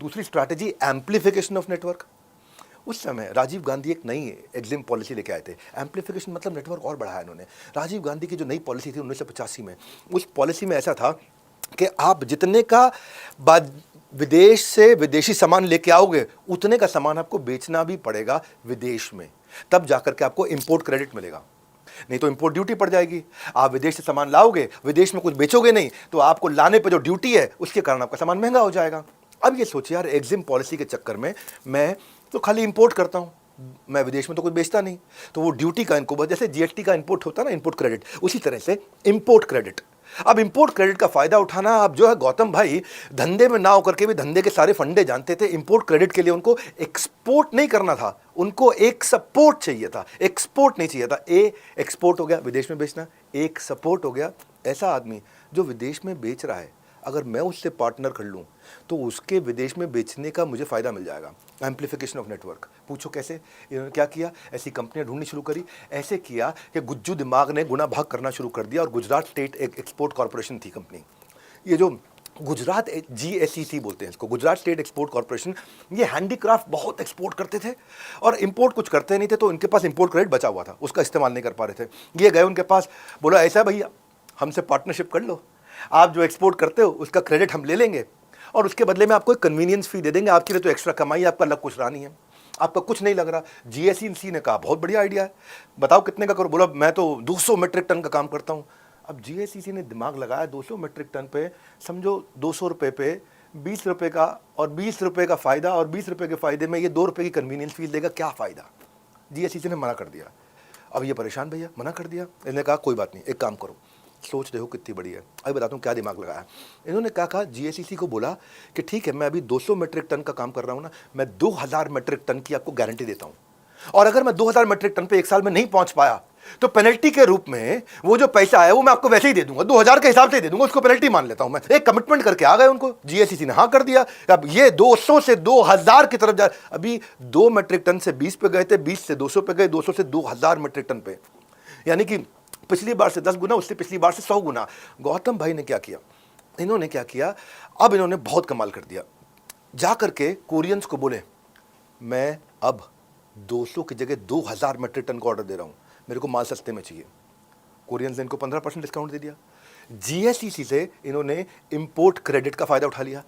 दूसरी strategy amplification of network. उस समय राजीव गांधी एक नई एग्जिम पॉलिसी लेके आए थे। एम्प्लीफिकेशन मतलब नेटवर्क और बढ़ाया इन्होंने। राजीव गांधी की जो नई पॉलिसी थी 1985 में, उस पॉलिसी में ऐसा था कि आप जितने का विदेश से विदेशी सामान लेके आओगे उतने का सामान आपको बेचना भी पड़ेगा विदेश में, तब जाकर के आपको इंपोर्ट क्रेडिट मिलेगा, नहीं तो इंपोर्ट ड्यूटी पड़ जाएगी। आप विदेश से सामान लाओगे, विदेश में कुछ बेचोगे नहीं, तो आपको लाने पे जो ड्यूटी है उसके कारण आपका सामान महंगा हो जाएगा। अब ये सोचिए यार, एग्जिम पॉलिसी के चक्कर में मैं तो खाली इंपोर्ट करता हूँ, मैं विदेश में तो कुछ बेचता नहीं, तो वो ड्यूटी का इनको, जैसे जीएसटी का इंपोर्ट होता है ना, इंपोर्ट क्रेडिट, उसी तरह से इंपोर्ट क्रेडिट। अब इंपोर्ट क्रेडिट का फायदा उठाना, अब जो है गौतम भाई धंधे में ना होकर के भी धंधे के सारे फंडे जानते थे। इंपोर्ट क्रेडिट के लिए उनको एक्सपोर्ट नहीं करना था, उनको एक सपोर्ट चाहिए था, एक्सपोर्ट नहीं चाहिए था। एक्सपोर्ट हो गया, विदेश में बेचना, एक सपोर्ट हो गया। ऐसा आदमी जो विदेश में बेच रहा है, अगर मैं उससे पार्टनर कर लूँ तो उसके विदेश में बेचने का मुझे फ़ायदा मिल जाएगा। Amplification of network. पूछो कैसे? इन्होंने क्या किया? ऐसी कंपनियां ढूंढनी शुरू करी। ऐसे किया कि गुज्जू दिमाग ने गुना भाग करना शुरू कर दिया, और गुजरात स्टेट एक एक्सपोर्ट कॉरपोरेशन थी कंपनी। ये जो गुजरात GSEC बोलते हैं इसको, गुजरात स्टेट एक्सपोर्ट कॉरपोरेशन, ये हैंडीक्राफ्ट बहुत एक्सपोर्ट करते थे और इंपोर्ट कुछ करते नहीं थे, तो इनके पास इंपोर्ट क्रेडिट बचा हुआ था, उसका इस्तेमाल नहीं कर पा रहे थे। ये गए उनके पास, बोला ऐसा भैया हमसे पार्टनरशिप कर लो, आप जो एक्सपोर्ट करते हो उसका क्रेडिट हम ले लेंगे और उसके बदले में आपको एक कन्वीनियंस फी दे देंगे, आपके लिए तो एक्स्ट्रा कमाई, आपका लग कुछ रहा नहीं है, आपका कुछ नहीं लग रहा। GSEC ने कहा बहुत बढ़िया आइडिया है, बताओ कितने का करो। बोला मैं तो 200 मीट्रिक टन का काम करता हूँ। अब GSEC ने दिमाग लगाया, 200 मीट्रिक टन पे समझो 200 रुपये पे 20 रुपये का, और 20 रुपये का फ़ायदा, और 20 रुपये के फ़ायदे में ये 2 रुपये की कन्वीनियंस फीस देगा, क्या फ़ायदा। GSEC ने मना कर दिया। अब ये परेशान, भैया मना कर दिया। इन्होंने कहा कोई बात नहीं, एक काम करो, सोच देखो कितनी बड़ी है। अभी बताता हूँ क्या दिमाग लगाया इन्होंने। कहा GSEC को बोला कि ठीक है, मैं अभी 200 मीट्रिक टन का काम कर रहा हूँ ना, मैं 2000 मीट्रिक टन की आपको गारंटी देता हूँ, और अगर मैं 2000 मीट्रिक टन पे एक साल में नहीं पहुंच पाया तो पेनल्टी के रूप में वो जो पैसा है वो मैं आपको वैसे ही दे दूंगा, 2000 के हिसाब से दे दूंगा, उसको पेनल्टी मान लेता हूं मैं। एक कमिटमेंट करके आ गए उनको, GSEC ने हाँ कर दिया। अब ये 200 से 2000 की तरफ जा, अभी 2 मीट्रिक टन से 20 पे गए थे, 20 से 200 पे गए, 200 से 2000 मीट्रिक टन पे, यानी कि पिछली बार से 10 गुना, उससे पिछली बार से 100 गुना। गौतम भाई ने क्या किया, इन्होंने क्या किया, अब इन्होंने बहुत कमाल कर दिया। जा करके कोरियंस को बोले मैं अब 200 की जगह 2000 मीट्रिक टन का ऑर्डर दे रहा हूं, मेरे को माल सस्ते में चाहिए। कोरियंस ने इनको 15% डिस्काउंट दे दिया। GSEC से इन्होंने इंपोर्ट क्रेडिट का फायदा उठा लिया,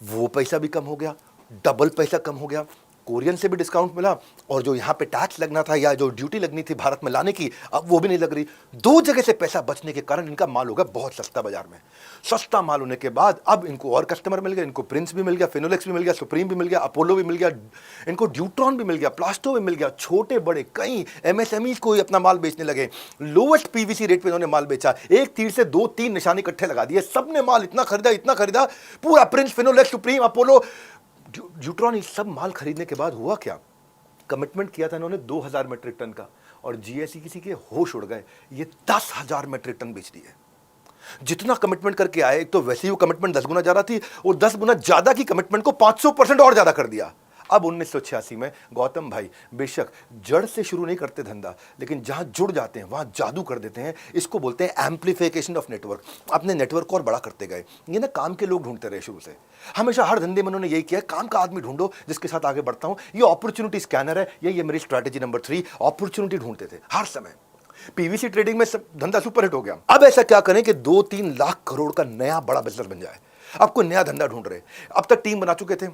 वो पैसा भी कम हो गया, डबल पैसा कम हो गया। कोरियन से भी डिस्काउंट मिला, और जो यहाँ पे टैक्स लगना था या जो ड्यूटी लगनी थी भारत में लाने की, अब वो भी नहीं लग रही। दो जगह से पैसा बचने के कारण इनका माल हो गया बहुत सस्ता बाजार में। सस्ता माल होने के बाद अब इनको और कस्टमर मिल गए, इनको प्रिंस भी मिल गया, फिनोलेक्स भी मिल गया, सुप्रीम भी मिल गया, अपोलो भी मिल गया, इनको ड्यूट्रॉन भी मिल गया, प्लास्टो भी मिल गया। छोटे बड़े कई MSMEs को अपना माल बेचने लगे। लोवेस्ट PVC रेट पे इन्होंने माल बेचा। एक तीर से 2-3 निशाने इकट्ठे लगा दिए, सबने माल इतना खरीदा, पूरा Prince, Finolex, supreme, Apollo, deuteron, ये सब माल खरीदने के बाद हुआ क्या, कमिटमेंट किया था इन्होंने 2000 मीट्रिक टन का, और GSEC के होश उड़ गए, ये 10,000 मीट्रिक टन बेच दिए। जितना कमिटमेंट करके आए, एक तो वैसे ही वो कमिटमेंट 10 गुना ज्यादा थी, और 10 गुना ज्यादा की कमिटमेंट को 500% और ज्यादा कर दिया। अब 1986 में गौतम भाई बेशक जड़ से शुरू नहीं करते धंधा, लेकिन जहां जुड़ जाते हैं वहां जादू कर देते हैं। इसको बोलते हैं एम्प्लीफिकेशन ऑफ नेटवर्क। अपने नेटवर्क को और बड़ा करते गए। ये ना काम के लोग ढूंढते रहे शुरू से, हमेशा हर धंधे में उन्होंने यही किया, काम का आदमी ढूंढो जिसके साथ आगे बढ़ता हूं। ये अपॉर्चुनिटी स्कैनर है, ये मेरी स्ट्रैटेजी नंबर 3। अपॉर्चुनिटी ढूंढते थे हर समय। PVC ट्रेडिंग में सब धंधा सुपरहिट हो गया। अब ऐसा क्या करें कि 2-3 लाख करोड़ का नया बड़ा बिजनेस बन जाए। अब कोई नया धंधा ढूंढ रहे। अब तक टीम बना चुके थे,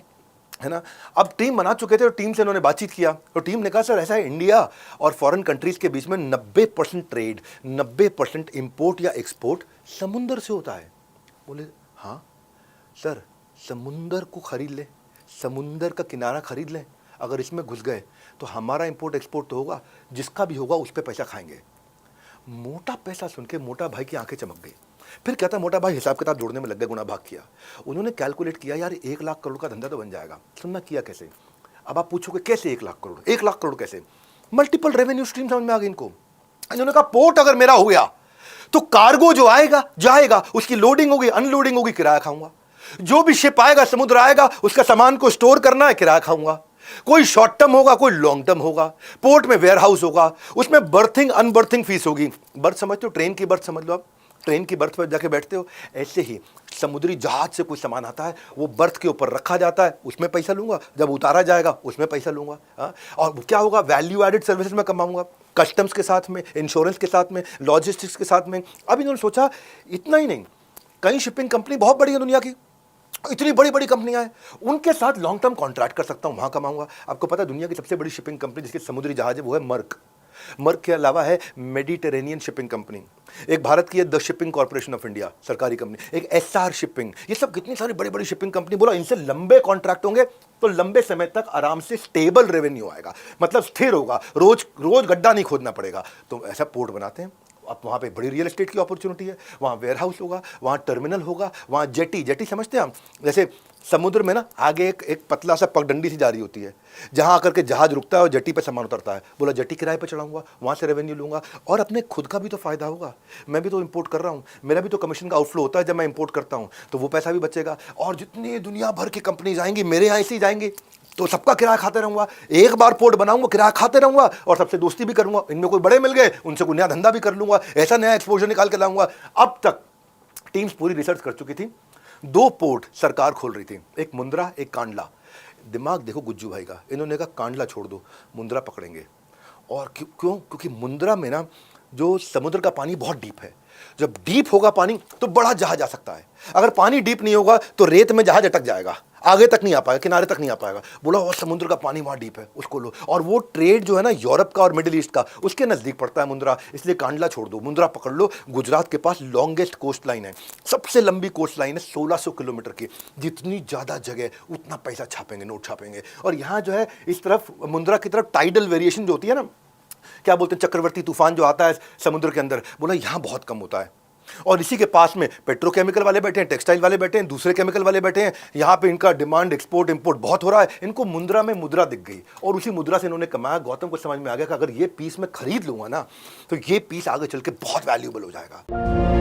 है ना, अब टीम बना चुके थे, और टीम से इन्होंने बातचीत किया, तो टीम ने कहा सर ऐसा है, इंडिया और फॉरेन कंट्रीज के बीच में 90% ट्रेड, 90% इंपोर्ट या एक्सपोर्ट समुंदर से होता है। बोले हाँ सर, समुंदर को खरीद ले, समुंदर का किनारा खरीद लें, अगर इसमें घुस गए तो हमारा इंपोर्ट एक्सपोर्ट तो होगा, जिसका भी होगा उस पर पैसा खाएंगे। मोटा पैसा सुन के मोटा भाई की आंखें चमक गई। फिर कहता मोटा भाई हिसाब किताब जोड़ने में लग गए, गुना भाग किया। उन्होंने कैलकुलेट किया, यार 1 लाख करोड़ का धंधा तो बन जाएगा। सुनना किया कैसे? अब आप पूछोगे कैसे 1 लाख करोड़, 1 लाख करोड़ कैसे? मल्टीपल रेवेन्यू स्ट्रीम समझ में आ गई इनको। इन्होंने कहा पोर्ट अगर मेरा हो गया तो कार्गो जो आएगा जाएगा, उसकी लोडिंग होगी, अनलोडिंग होगी, किराया खाऊंगा। जो भी शिप आएगा, समुद्र आएगा, उसका सामान को स्टोर करना है, किराया खाऊंगा। कोई शॉर्ट टर्म होगा, कोई लॉन्ग टर्म होगा। पोर्ट में वेयर हाउस होगा, उसमें बर्थिंग अनबर्थिंग फीस होगी। बर्थ समझते हो, ट्रेन की बर्थ समझ लो आप, ट्रेन की बर्थ पर जाके बैठते हो, ऐसे ही समुद्री जहाज से कोई सामान आता है, वो बर्थ के ऊपर रखा जाता है, उसमें पैसा लूंगा, जब उतारा जाएगा उसमें पैसा लूंगा। हाँ? और क्या होगा, वैल्यू एडेड सर्विसेज में कमाऊंगा, कस्टम्स के साथ में, इंश्योरेंस के साथ में, लॉजिस्टिक्स के साथ में। अब इन्होंने सोचा इतना ही नहीं, कई शिपिंग कंपनी बहुत बड़ी है दुनिया की, इतनी बड़ी बड़ी कंपनियां हैं, उनके साथ लॉन्ग टर्म कॉन्ट्रैक्ट कर सकता हूं, वहां कमाऊंगा। आपको पता है दुनिया की सबसे बड़ी शिपिंग कंपनी जिसके समुद्री जहाज है वो है मर्क। मर्क के अलावा है मेडिटेरेनियन शिपिंग कंपनी, एक भारत की है the shipping corporation of India सरकारी कंपनी, एक एसआर शिपिंग। ये सब कितनी सारी बड़ी बड़ी शिपिंग कंपनी, बोला इनसे लंबे कॉन्ट्रैक्ट होंगे तो लंबे समय तक आराम से स्टेबल रेवेन्यू आएगा, मतलब स्थिर होगा, रोज रोज गड्ढा नहीं खोदना पड़ेगा। तो ऐसा पोर्ट बनाते हैं, अब वहाँ पे बड़ी रियल एस्टेट की अपॉर्चुनिटी है, वहाँ वेयर हाउस होगा, वहाँ टर्मिनल होगा, वहाँ जेटी, जेटी समझते हैं हम, जैसे समुद्र में ना आगे एक पतला सा पगडंडी सी जा रही होती है, जहाँ आकर के जहाज रुकता है और जेटी पे सामान उतरता है। बोला जेटी किराए पे चढ़ाऊंगा, वहाँ से रेवेन्यू लूंगा और अपने खुद का भी तो फायदा होगा। मैं भी तो इंपोर्ट कर रहा हूँ, मेरा भी तो कमीशन का आउटफ्लो होता है जब मैं इंपोर्ट करता हूँ, तो वो पैसा भी बचेगा। और जितनी दुनिया भर की कंपनीज आएंगी मेरे यहाँ ऐसी जाएंगी, तो सबका किराया खाते रहूंगा, एक बार पोर्ट बनाऊंगा किराया खाते रहूंगा और सबसे दोस्ती भी करूंगा। इनमें कोई बड़े मिल गए, उनसे कोई नया धंधा भी कर लूंगा, ऐसा नया एक्सपोजर निकाल के लाऊंगा। अब तक टीम्स पूरी रिसर्च कर चुकी थी, 2 पोर्ट सरकार खोल रही थी, एक मुंद्रा एक कांडला। दिमाग देखो गुज्जू भाई का, इन्होंने कहा कांडला छोड़ दो, मुंद्रा पकड़ेंगे। और क्यों? क्योंकि मुंद्रा में ना जो समुद्र का पानी बहुत डीप है, जब डीप होगा पानी तो बड़ा जहाज आ सकता है, अगर पानी डीप नहीं होगा तो रेत में जहाज अटक जाएगा, आगे तक नहीं आ पाएगा, किनारे तक नहीं आ पाएगा। बोला और समुद्र का पानी वहाँ डीप है, उसको लो। और वो ट्रेड जो है ना यूरोप का और मिडिल ईस्ट का, उसके नज़दीक पड़ता है मुंद्रा, इसलिए कांडला छोड़ दो, मुंद्रा पकड़ लो। गुजरात के पास लॉन्गेस्ट कोस्ट लाइन है, सबसे लंबी कोस्ट लाइन है 1600 किलोमीटर की। जितनी ज़्यादा जगह उतना पैसा छापेंगे, नोट छापेंगे। और यहाँ जो है इस तरफ मुंद्रा की तरफ टाइडल वेरिएशन जो होती है ना, क्या बोलते हैं, चक्रवर्ती तूफान जो आता है समुद्र के अंदर, बोला यहाँ बहुत कम होता है। और इसी के पास में पेट्रोकेमिकल वाले बैठे हैं, टेक्सटाइल वाले बैठे हैं, दूसरे केमिकल वाले बैठे हैं। यहाँ पे इनका डिमांड एक्सपोर्ट इंपोर्ट बहुत हो रहा है। इनको मुंद्रा में मुद्रा दिख गई और उसी मुद्रा से इन्होंने कमाया। गौतम को समझ में आ गया कि अगर ये पीस मैं खरीद लूंगा ना तो ये पीस आगे चल के बहुत वैल्यूएबल हो जाएगा।